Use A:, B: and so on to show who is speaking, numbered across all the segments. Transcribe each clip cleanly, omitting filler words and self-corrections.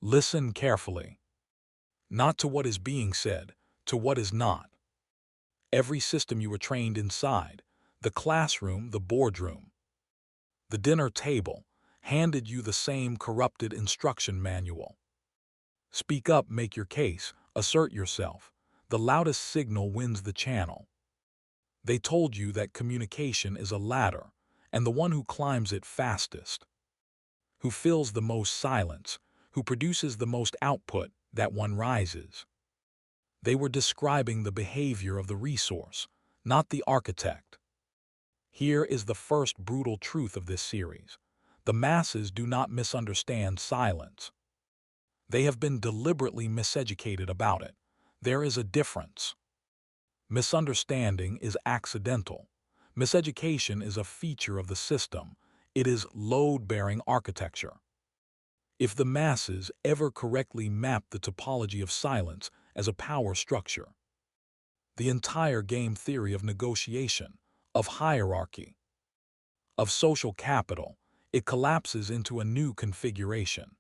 A: Listen carefully, not to what is being said, to what is not. Every system you were trained inside, the classroom, the boardroom, the dinner table, handed you the same corrupted instruction manual. Speak up, make your case, assert yourself. The loudest signal wins the channel. They told you that communication is a ladder, and the one who climbs it fastest, who fills the most silence, who produces the most output, that one rises. They were describing the behavior of the resource, not the architect. Here is the first brutal truth of this series. The masses do not misunderstand silence. They have been deliberately miseducated about it. There is a difference. Misunderstanding is accidental. Miseducation is a feature of the system. It is load-bearing architecture. If the masses ever correctly map the topology of silence as a power structure, the entire game theory of negotiation, of hierarchy, of social capital, it collapses into a new configuration,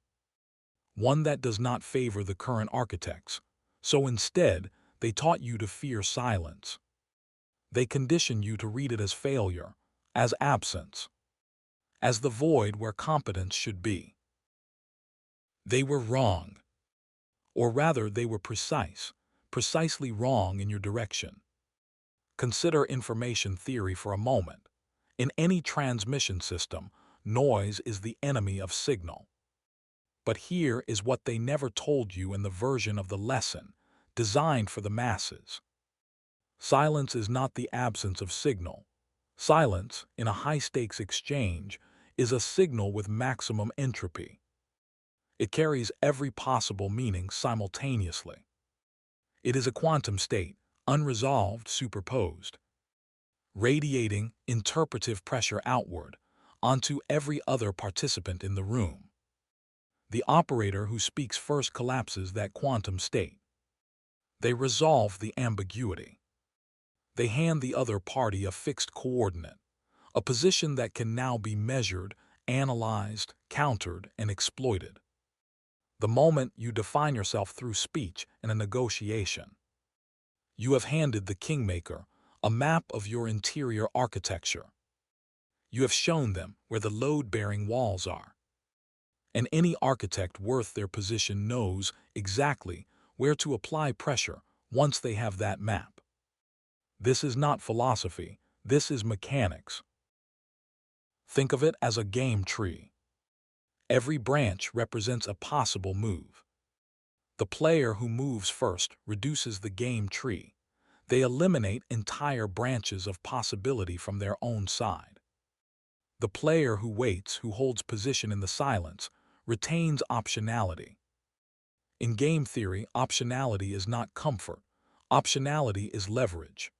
A: one that does not favor the current architects. So instead, they taught you to fear silence. They conditioned you to read it as failure, as absence, as the void where competence should be. They were wrong. Or rather, they were precisely wrong in your direction. Consider information theory for a moment. In any transmission system, noise is the enemy of signal. But here is what they never told you in the version of the lesson designed for the masses. Silence is not the absence of signal. Silence, in a high-stakes exchange, is a signal with maximum entropy. It carries every possible meaning simultaneously. It is a quantum state, unresolved, superposed, radiating interpretive pressure outward onto every other participant in the room. The operator who speaks first collapses that quantum state. They resolve the ambiguity. They hand the other party a fixed coordinate, a position that can now be measured, analyzed, countered, and exploited. The moment you define yourself through speech in a negotiation, you have handed the kingmaker a map of your interior architecture. You have shown them where the load-bearing walls are. And any architect worth their position knows exactly where to apply pressure once they have that map. This is not philosophy, this is mechanics. Think of it as a game tree. Every branch represents a possible move. The player who moves first reduces the game tree. They eliminate entire branches of possibility from their own side. The player who waits, who holds position in the silence, retains optionality. In game theory, optionality is not comfort. Optionality is leverage.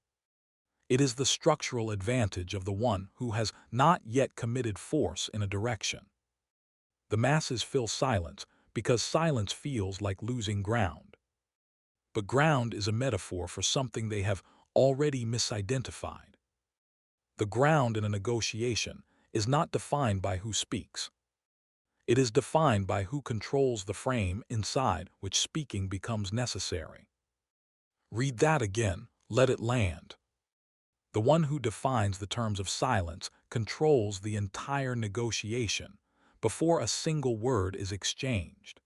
A: It is the structural advantage of the one who has not yet committed force in a direction. The masses fill silence because silence feels like losing ground. But ground is a metaphor for something they have already misidentified. The ground in a negotiation is not defined by who speaks. It is defined by who controls the frame inside which speaking becomes necessary. Read that again, let it land. The one who defines the terms of silence controls the entire negotiation before a single word is exchanged.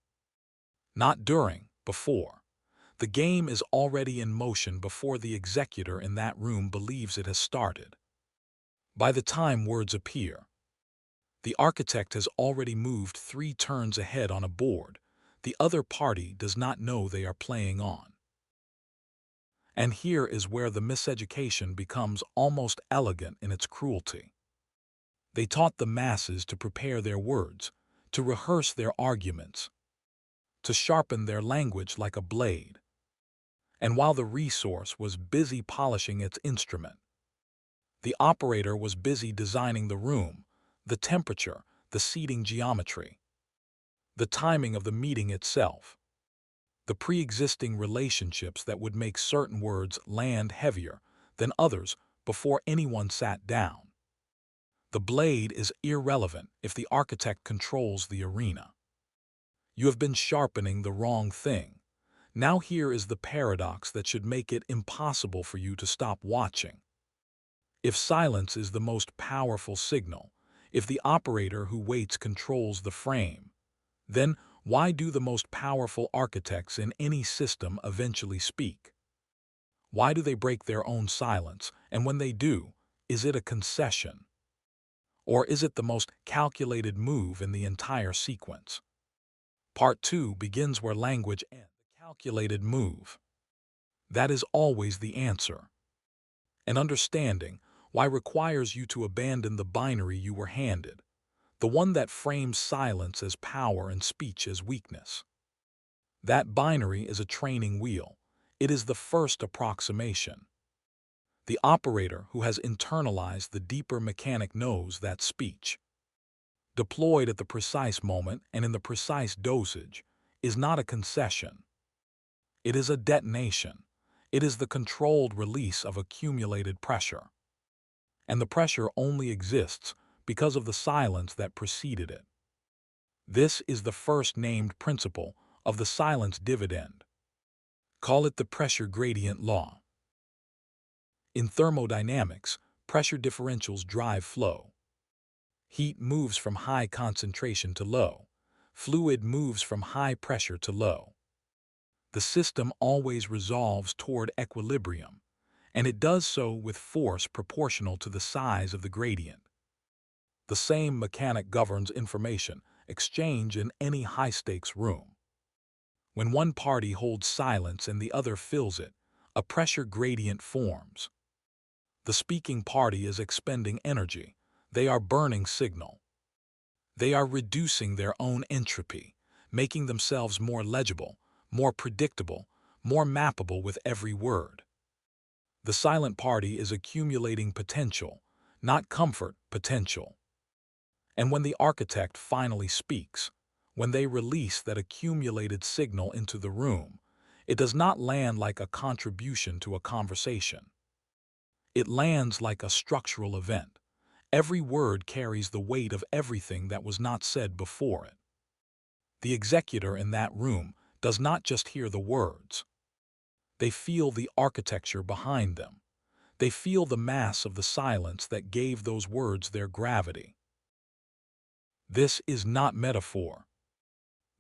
A: Not during, before. The game is already in motion before the executor in that room believes it has started. By the time words appear, the architect has already moved 3 turns ahead on a board. The other party does not know they are playing on. And here is where the miseducation becomes almost elegant in its cruelty. They taught the masses to prepare their words, to rehearse their arguments, to sharpen their language like a blade. And while the resource was busy polishing its instrument, the operator was busy designing the room, the temperature, the seating geometry, the timing of the meeting itself, the pre-existing relationships that would make certain words land heavier than others before anyone sat down. The blade is irrelevant if the architect controls the arena. You have been sharpening the wrong thing. Now here is the paradox that should make it impossible for you to stop watching. If silence is the most powerful signal, if the operator who waits controls the frame, then why do the most powerful architects in any system eventually speak? Why do they break their own silence, and when they do, is it a concession? Or is it the most calculated move in the entire sequence? Part 2 begins where language ends. The calculated move. That is always the answer. And understanding why requires you to abandon the binary you were handed, the one that frames silence as power and speech as weakness. That binary is a training wheel. It is the first approximation. The operator who has internalized the deeper mechanic knows that speech, deployed at the precise moment and in the precise dosage, is not a concession. It is a detonation. It is the controlled release of accumulated pressure. And the pressure only exists because of the silence that preceded it. This is the first named principle of the silence dividend. Call it the pressure gradient law. In thermodynamics, pressure differentials drive flow. Heat moves from high concentration to low. Fluid moves from high pressure to low. The system always resolves toward equilibrium, and it does so with force proportional to the size of the gradient. The same mechanic governs information exchange in any high-stakes room. When one party holds silence and the other fills it, a pressure gradient forms. The speaking party is expending energy. They are burning signal. They are reducing their own entropy, making themselves more legible, more predictable, more mappable with every word. The silent party is accumulating potential, not comfort, potential. And when the architect finally speaks, when they release that accumulated signal into the room, it does not land like a contribution to a conversation. It lands like a structural event. Every word carries the weight of everything that was not said before it. The executor in that room does not just hear the words. They feel the architecture behind them. They feel the mass of the silence that gave those words their gravity. This is not metaphor.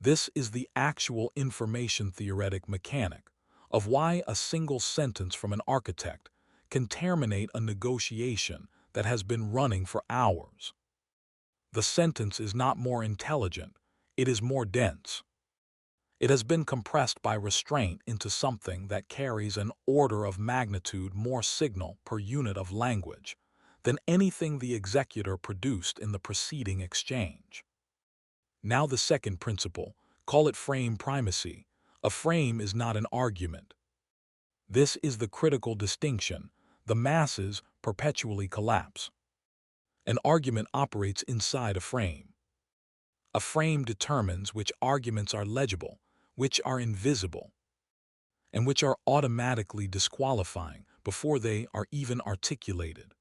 A: This is the actual information theoretic mechanic of why a single sentence from an architect can terminate a negotiation that has been running for hours. The sentence is not more intelligent, it is more dense. It has been compressed by restraint into something that carries an order of magnitude more signal per unit of language than anything the executor produced in the preceding exchange. Now the second principle, call it frame primacy. A frame is not an argument. This is the critical distinction. The masses perpetually collapse. An argument operates inside a frame. A frame determines which arguments are legible, which are invisible, and which are automatically disqualifying before they are even articulated.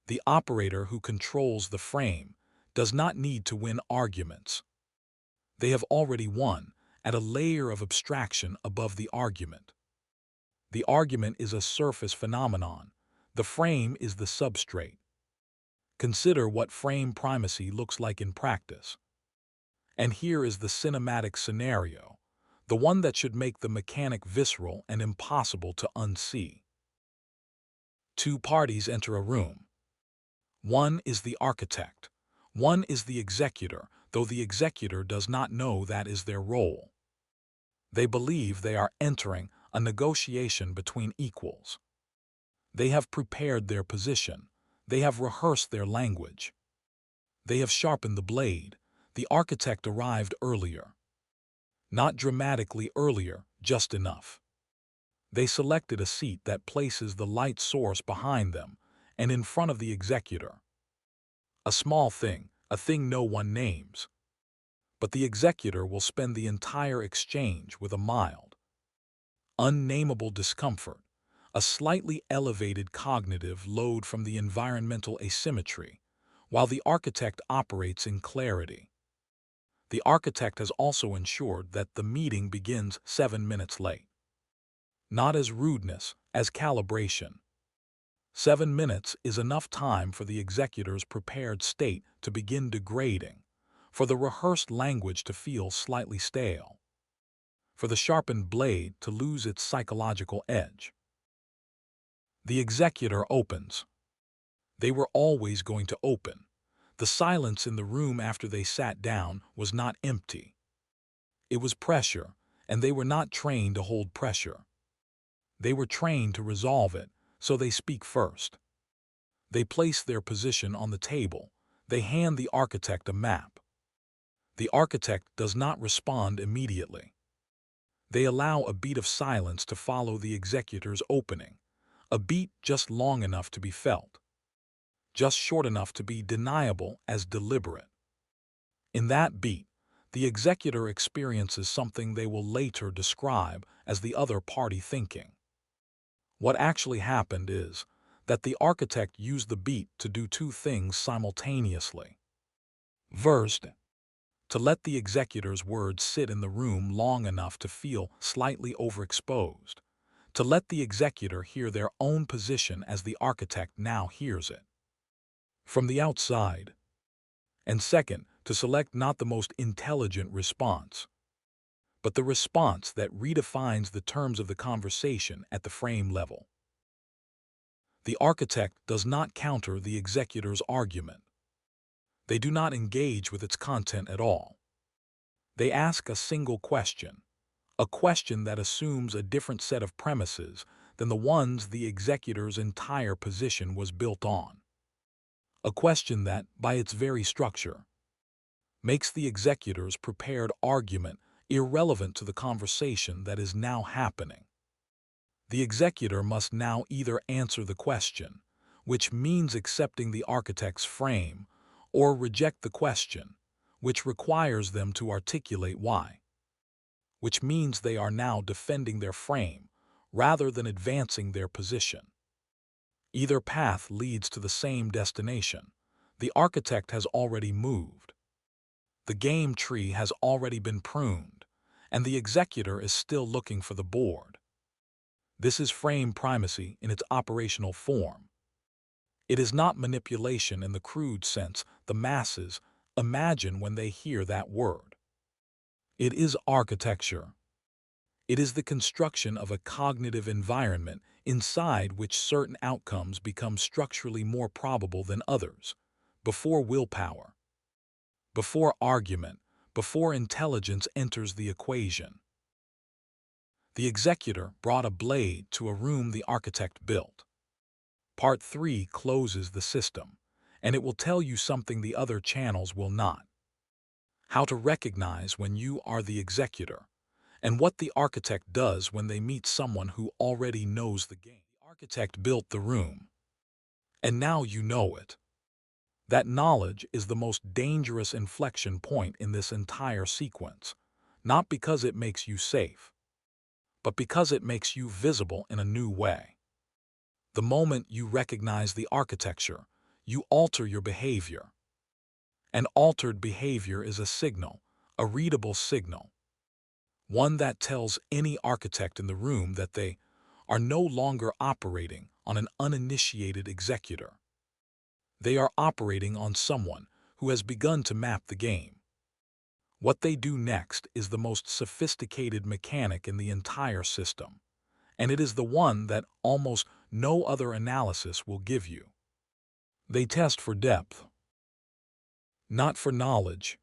A: The operator who controls the frame does not need to win arguments. They have already won at a layer of abstraction above the argument. The argument is a surface phenomenon. The frame is the substrate. Consider what frame primacy looks like in practice. And here is the cinematic scenario, the one that should make the mechanic visceral and impossible to unsee. Two parties enter a room. One is the architect. One is the executor, though the executor does not know that is their role. They believe they are entering a negotiation between equals. They have prepared their position. They have rehearsed their language. They have sharpened the blade. The architect arrived earlier. Not dramatically earlier, just enough. They selected a seat that places the light source behind them and in front of the executor. A small thing, a thing no one names. But the executor will spend the entire exchange with a mild, unnameable discomfort, a slightly elevated cognitive load from the environmental asymmetry, while the architect operates in clarity. The architect has also ensured that the meeting begins 7 minutes late. Not as rudeness, as calibration. 7 minutes is enough time for the executor's prepared state to begin degrading, for the rehearsed language to feel slightly stale, for the sharpened blade to lose its psychological edge. The executor opens. They were always going to open. The silence in the room after they sat down was not empty. It was pressure, and they were not trained to hold pressure. They were trained to resolve it, so they speak first. They place their position on the table. They hand the architect a map. The architect does not respond immediately. They allow a beat of silence to follow the executor's opening, a beat just long enough to be felt, just short enough to be deniable as deliberate. In that beat, the executor experiences something they will later describe as the other party thinking. What actually happened is that the architect used the beat to do two things simultaneously. First, to let the executor's words sit in the room long enough to feel slightly overexposed, to let the executor hear their own position as the architect now hears it from the outside. And second, to select not the most intelligent response, but the response that redefines the terms of the conversation at the frame level. The architect does not counter the executor's argument. They do not engage with its content at all. They ask a single question, a question that assumes a different set of premises than the ones the executor's entire position was built on. A question that, by its very structure, makes the executor's prepared argument irrelevant to the conversation that is now happening. The executor must now either answer the question, which means accepting the architect's frame, or reject the question, which requires them to articulate why, which means they are now defending their frame rather than advancing their position. Either path leads to the same destination. The architect has already moved. The game tree has already been pruned, and the executor is still looking for the board. This is frame primacy in its operational form. It is not manipulation in the crude sense the masses imagine when they hear that word. It is architecture. It is the construction of a cognitive environment inside which certain outcomes become structurally more probable than others, before willpower, before argument, before intelligence enters the equation. The executor brought a blade to a room the architect built. Part 3 closes the system, and it will tell you something the other channels will not. How to recognize when you are the executor, and what the architect does when they meet someone who already knows the game. The architect built the room, and now you know it. That knowledge is the most dangerous inflection point in this entire sequence, not because it makes you safe, but because it makes you visible in a new way. The moment you recognize the architecture, you alter your behavior. An altered behavior is a signal, a readable signal, one that tells any architect in the room that they are no longer operating on an uninitiated executor. They are operating on someone who has begun to map the game. What they do next is the most sophisticated mechanic in the entire system, and it is the one that almost no other analysis will give you. They test for depth, not for knowledge.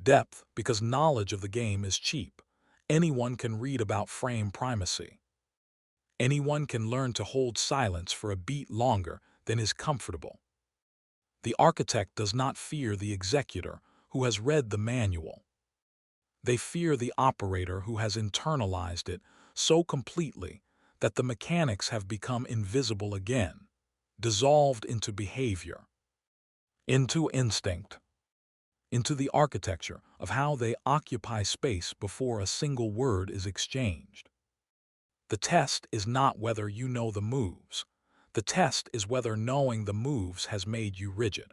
A: Depth, because knowledge of the game is cheap. Anyone can read about frame primacy. Anyone can learn to hold silence for a beat longer than is comfortable. The architect does not fear the executor who has read the manual. They fear the operator who has internalized it so completely that the mechanics have become invisible again, dissolved into behavior, into instinct, into the architecture of how they occupy space before a single word is exchanged. The test is not whether you know the moves. The test is whether knowing the moves has made you rigid.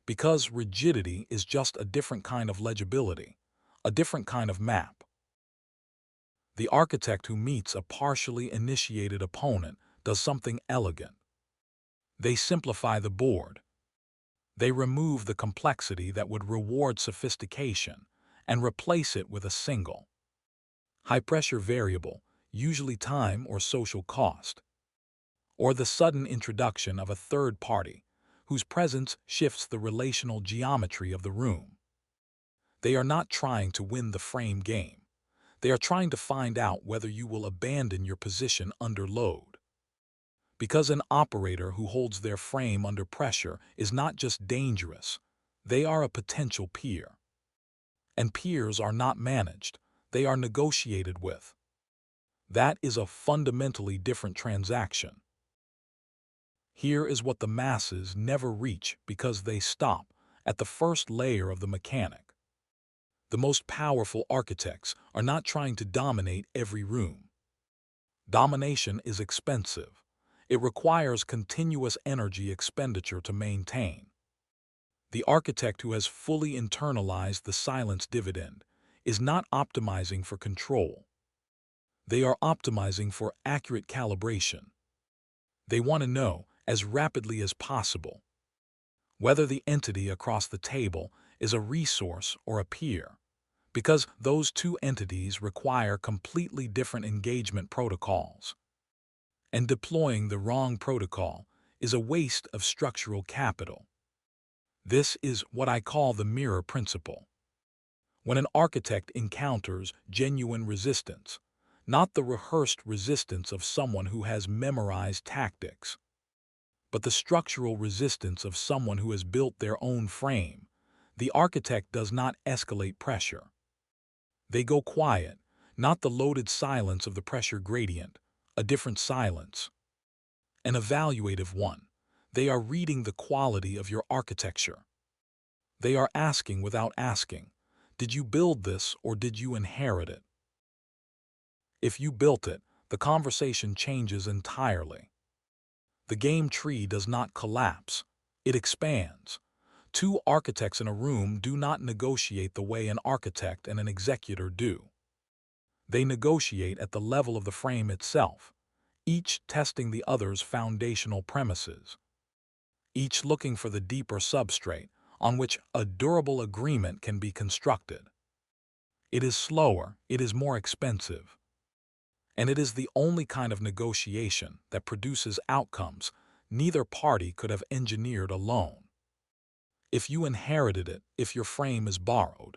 A: Because rigidity is just a different kind of legibility, a different kind of map. The architect who meets a partially initiated opponent does something elegant. They simplify the board. They remove the complexity that would reward sophistication and replace it with a single, high-pressure variable, usually time or social cost, or the sudden introduction of a third party whose presence shifts the relational geometry of the room. They are not trying to win the frame game. They are trying to find out whether you will abandon your position under load. Because an operator who holds their frame under pressure is not just dangerous, they are a potential peer. And peers are not managed, they are negotiated with. That is a fundamentally different transaction. Here is what the masses never reach because they stop at the first layer of the mechanic. The most powerful architects are not trying to dominate every room. Domination is expensive. It requires continuous energy expenditure to maintain. The architect who has fully internalized the silence dividend is not optimizing for control. They are optimizing for accurate calibration. They want to know, as rapidly as possible, whether the entity across the table is a resource or a peer, because those two entities require completely different engagement protocols. And deploying the wrong protocol is a waste of structural capital. This is what I call the mirror principle. When an architect encounters genuine resistance, not the rehearsed resistance of someone who has memorized tactics, but the structural resistance of someone who has built their own frame, the architect does not escalate pressure. They go quiet, not the loaded silence of the pressure gradient, a different silence, an evaluative one. They are reading the quality of your architecture. They are asking without asking, did you build this or did you inherit it? If you built it, the conversation changes entirely. The game tree does not collapse, it expands. Two architects in a room do not negotiate the way an architect and an executor do. They negotiate at the level of the frame itself, each testing the other's foundational premises, each looking for the deeper substrate on which a durable agreement can be constructed. It is slower, it is more expensive, and it is the only kind of negotiation that produces outcomes neither party could have engineered alone. If you inherited it, if your frame is borrowed,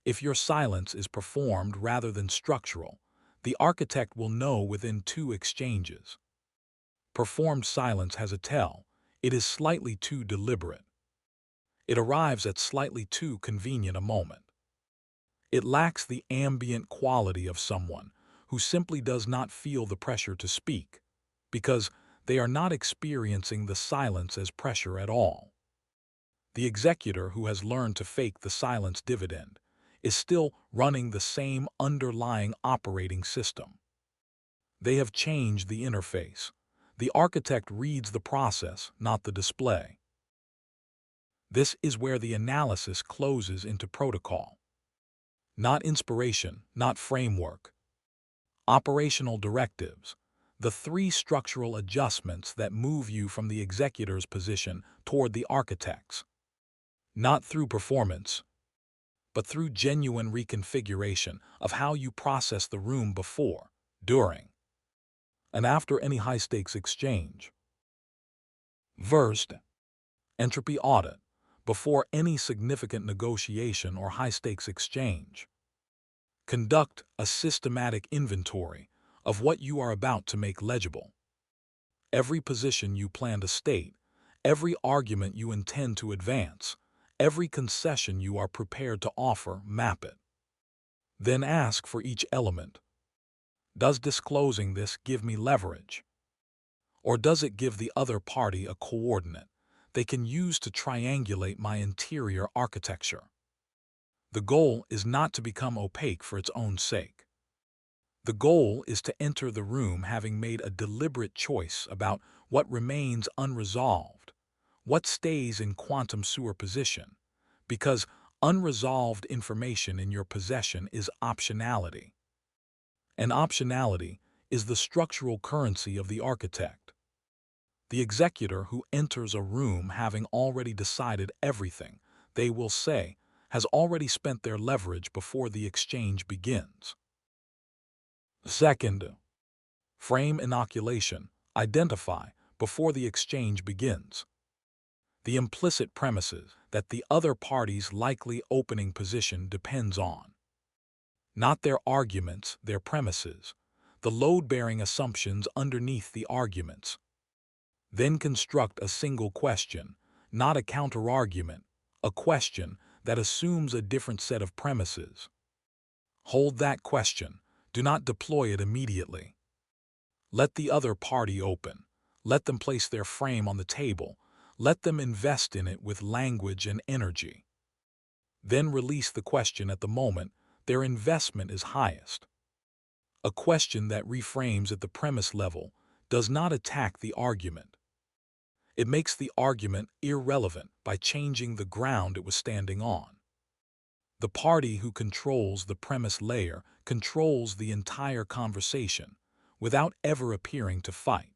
A: if your silence is performed rather than structural, the architect will know within two exchanges. Performed silence has a tell. It is slightly too deliberate. It arrives at slightly too convenient a moment. It lacks the ambient quality of someone who simply does not feel the pressure to speak, because they are not experiencing the silence as pressure at all. The executor who has learned to fake the silence dividend is still running the same underlying operating system. They have changed the interface. The architect reads the process, not the display. This is where the analysis closes into protocol. Not inspiration, not framework. Operational directives, the three structural adjustments that move you from the executor's position toward the architect's. Not through performance, but through genuine reconfiguration of how you process the room before, during, and after any high-stakes exchange. First, entropy audit, before any significant negotiation or high-stakes exchange. Conduct a systematic inventory of what you are about to make legible. Every position you plan to state, every argument you intend to advance, every concession you are prepared to offer, map it. Then ask for each element. Does disclosing this give me leverage? Or does it give the other party a coordinate they can use to triangulate my interior architecture? The goal is not to become opaque for its own sake. The goal is to enter the room having made a deliberate choice about what remains unresolved, What stays in quantum superposition? Because unresolved information in your possession is optionality. And optionality is the structural currency of the architect. The executor who enters a room having already decided everything, they will say, has already spent their leverage before the exchange begins. Second, frame inoculation. Identify before the exchange begins. The implicit premises that the other party's likely opening position depends on. Not their arguments, their premises, the load-bearing assumptions underneath the arguments. Then construct a single question, not a counter-argument, a question that assumes a different set of premises. Hold that question. Do not deploy it immediately. Let the other party open. Let them place their frame on the table. Let them invest in it with language and energy. Then release the question at the moment their investment is highest. A question that reframes at the premise level does not attack the argument. It makes the argument irrelevant by changing the ground it was standing on. The party who controls the premise layer controls the entire conversation without ever appearing to fight.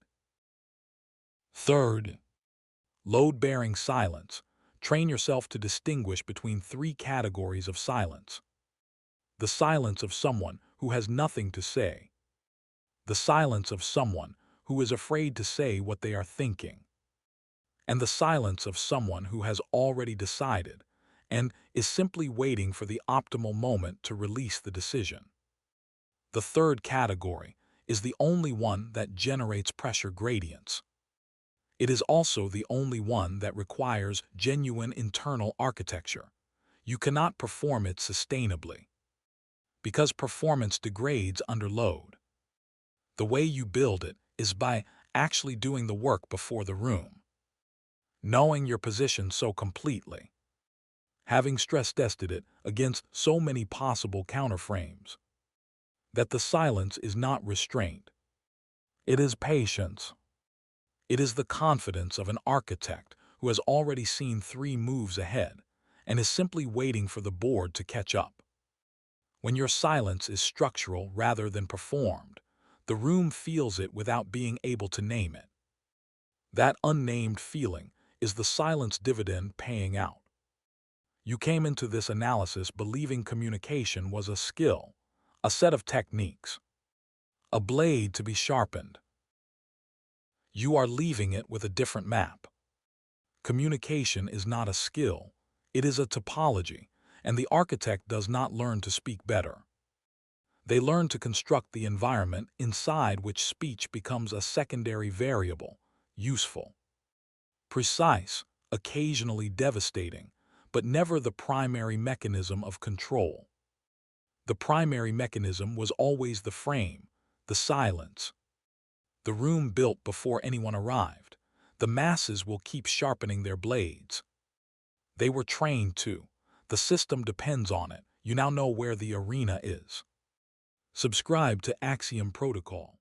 A: Third, load-bearing silence. Train yourself to distinguish between three categories of silence. The silence of someone who has nothing to say. The silence of someone who is afraid to say what they are thinking. And the silence of someone who has already decided and is simply waiting for the optimal moment to release the decision. The third category is the only one that generates pressure gradients. It is also the only one that requires genuine internal architecture. You cannot perform it sustainably, because performance degrades under load. The way you build it is by actually doing the work before the room, knowing your position so completely, having stress-tested it against so many possible counterframes, that the silence is not restraint. It is patience. It is the confidence of an architect who has already seen 3 moves ahead and is simply waiting for the board to catch up. When your silence is structural rather than performed, the room feels it without being able to name it. That unnamed feeling is the silence dividend paying out. You came into this analysis believing communication was a skill, a set of techniques, a blade to be sharpened. You are leaving it with a different map. Communication is not a skill, it is a topology, and the architect does not learn to speak better. They learn to construct the environment inside which speech becomes a secondary variable, useful, precise, occasionally devastating, but never the primary mechanism of control. The primary mechanism was always the frame, the silence. The room built before anyone arrived. The masses will keep sharpening their blades. They were trained to. The system depends on it. You now know where the arena is. Subscribe to Axiom Protocol.